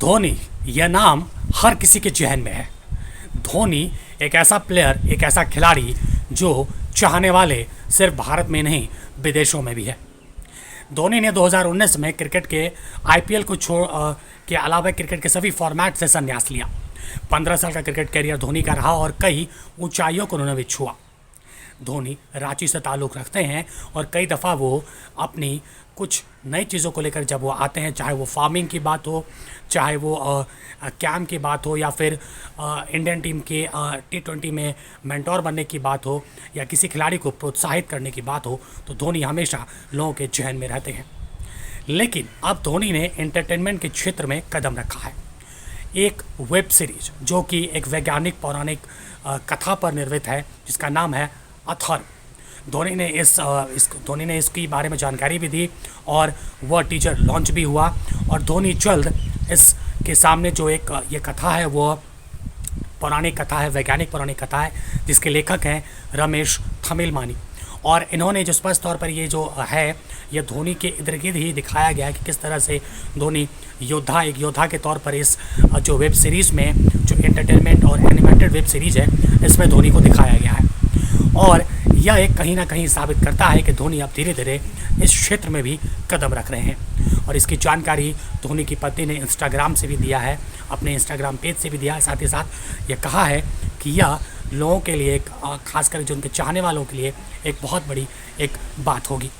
धोनी, यह नाम हर किसी के जहन में है। धोनी एक ऐसा प्लेयर, एक ऐसा खिलाड़ी जो चाहने वाले सिर्फ भारत में नहीं विदेशों में भी है। धोनी ने 2019 में क्रिकेट के आईपीएल को के अलावा क्रिकेट के सभी फॉर्मेट से संन्यास लिया। 15 साल का क्रिकेट करियर धोनी का रहा और कई ऊंचाइयों को उन्होंने भी छुआ। धोनी रांची से ताल्लुक़ रखते हैं और कई दफ़ा वो अपनी कुछ नई चीज़ों को लेकर जब वो आते हैं, चाहे वो फार्मिंग की बात हो, चाहे वो कैम्प की बात हो, या फिर इंडियन टीम के T20 में मेंटोर बनने की बात हो, या किसी खिलाड़ी को प्रोत्साहित करने की बात हो, तो धोनी हमेशा लोगों के जहन में रहते हैं। लेकिन अब धोनी ने एंटरटेनमेंट के क्षेत्र में कदम रखा है। एक वेब सीरीज जो कि एक वैज्ञानिक पौराणिक कथा पर निर्मित है, जिसका नाम है अथर्व। धोनी ने इसके बारे में जानकारी भी दी और वह टीजर लॉन्च भी हुआ। और धोनी जल्द इसके सामने जो एक ये कथा है, वो पौराणिक कथा है, वैज्ञानिक पौराणिक कथा है, जिसके लेखक हैं रमेश थमिलमानी। और इन्होंने जो स्पष्ट तौर पर ये जो है, ये धोनी के इर्द गिर्द ही दिखाया गया है कि किस तरह से धोनी एक योद्धा के तौर पर इस जो वेब सीरीज़ में, जो एंटरटेनमेंट और एनिमेटेड वेब सीरीज़ है, इसमें धोनी को दिखाया गया है। और यह एक कहीं ना कहीं साबित करता है कि धोनी अब धीरे धीरे इस क्षेत्र में भी कदम रख रहे हैं। और इसकी जानकारी धोनी की पत्नी ने इंस्टाग्राम से भी दिया है, अपने इंस्टाग्राम पेज से भी दिया है। साथ ही साथ ये कहा है कि यह लोगों के लिए, खासकर जो उनके चाहने वालों के लिए, एक बहुत बड़ी एक बात होगी।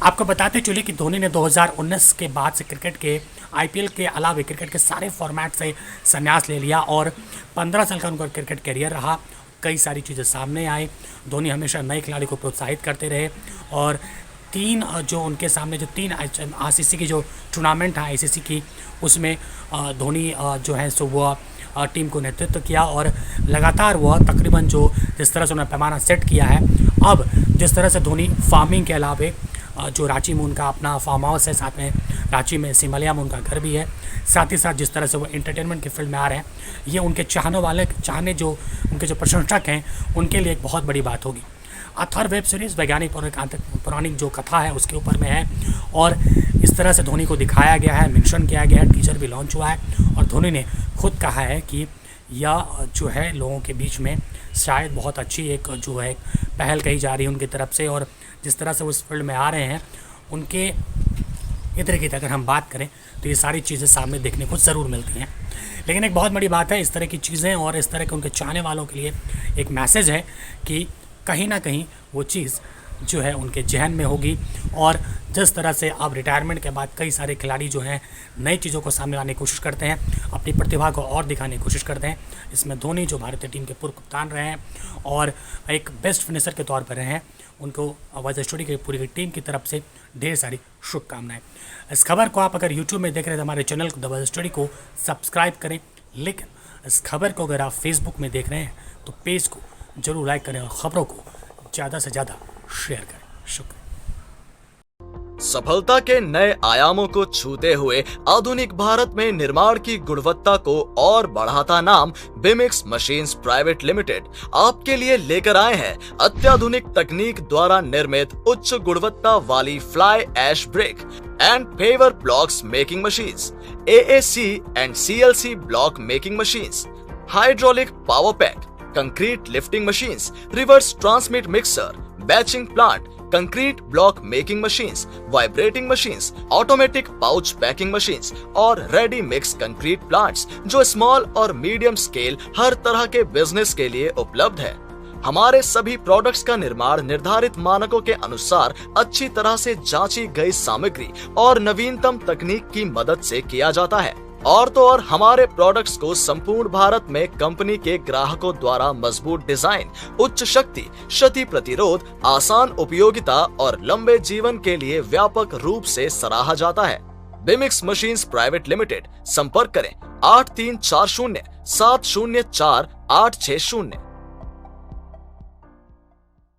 आपको बताते चलिए कि धोनी ने 2019 के बाद से क्रिकेट के आईपीएल के अलावा क्रिकेट के सारे फॉर्मेट से संन्यास ले लिया और 15 साल का उनका क्रिकेट करियर रहा। कई सारी चीज़ें सामने आई। धोनी हमेशा नए खिलाड़ी को प्रोत्साहित करते रहे और तीन आईसीसी की जो टूर्नामेंट है आईसीसी की, उसमें धोनी जो है सो वो टीम को नेतृत्व किया और लगातार वह तकरीबन जिस तरह से उन्होंने पैमाना सेट किया है। अब जिस तरह से धोनी फार्मिंग के अलावा जो रांची में उनका अपना फार्म हाउस है, साथ में रांची में सिमलिया में उनका घर भी है, साथ ही साथ जिस तरह से वो एंटरटेनमेंट की फील्ड में आ रहे हैं, ये उनके उनके जो प्रशंसक हैं उनके लिए एक बहुत बड़ी बात होगी। अथर्व वेब सीरीज़ वैज्ञानिक पौराणिक जो कथा है उसके ऊपर में है और इस तरह से धोनी को दिखाया गया है, मेंशन किया गया है, टीजर भी लॉन्च हुआ है। और धोनी ने खुद कहा है कि यह जो है लोगों के बीच में शायद बहुत अच्छी एक जो है पहल कही जा रही है उनकी तरफ से। और जिस तरह से वो इस फील्ड में आ रहे हैं, उनके इधर की अगर हम बात करें तो ये सारी चीज़ें सामने देखने को ज़रूर मिलती हैं। लेकिन एक बहुत बड़ी बात है, इस तरह की चीज़ें और इस तरह के उनके चाहने वालों के लिए एक मैसेज है कि कहीं ना कहीं वो चीज़ जो है उनके जहन में होगी। और जिस तरह से अब रिटायरमेंट के बाद कई सारे खिलाड़ी जो हैं नई चीज़ों को सामने लाने की कोशिश करते हैं, अपनी प्रतिभा को और दिखाने की कोशिश करते हैं, इसमें धोनी जो भारतीय टीम के पूर्व कप्तान रहे हैं और एक बेस्ट फिनिशर के तौर पर रहे हैं, उनको वॉइस स्टोरी की पूरी टीम की तरफ से ढेर सारी शुभकामनाएं। इस खबर को आप अगर यूट्यूब में देख रहे हैं तो हमारे चैनल को द वॉइस स्टोरी को सब्सक्राइब करें, लेकिन इस खबर को अगर आप फेसबुक में देख रहे हैं तो पेज को जरूर लाइक करें और खबरों को ज़्यादा से ज़्यादा शेयर करें। शुक्रिया। सफलता के नए आयामों को छूते हुए आधुनिक भारत में निर्माण की गुणवत्ता को और बढ़ाता नाम बिमिक्स मशीन्स प्राइवेट लिमिटेड आपके लिए लेकर आए हैं अत्याधुनिक तकनीक द्वारा निर्मित उच्च गुणवत्ता वाली fly ash brick and paver blocks making machines, AAC and CLC block making machines, hydraulic power pack, concrete lifting machines, reverse transmit mixer, batching plant, concrete block making machines, vibrating machines, automatic pouch packing machines और ready mix concrete plants जो small और medium scale हर तरह के business के लिए उपलब्ध है। हमारे सभी प्रोडक्ट्स का निर्माण निर्धारित मानकों के अनुसार अच्छी तरह से जांची गई सामग्री और नवीनतम तकनीक की मदद से किया जाता है। और तो और हमारे प्रोडक्ट्स को संपूर्ण भारत में कंपनी के ग्राहकों द्वारा मजबूत डिजाइन, उच्च शक्ति, क्षति प्रतिरोध, आसान उपयोगिता और लंबे जीवन के लिए व्यापक रूप से सराहा जाता है। बिमिक्स मशीन्स प्राइवेट लिमिटेड, संपर्क करें 8340 704 860।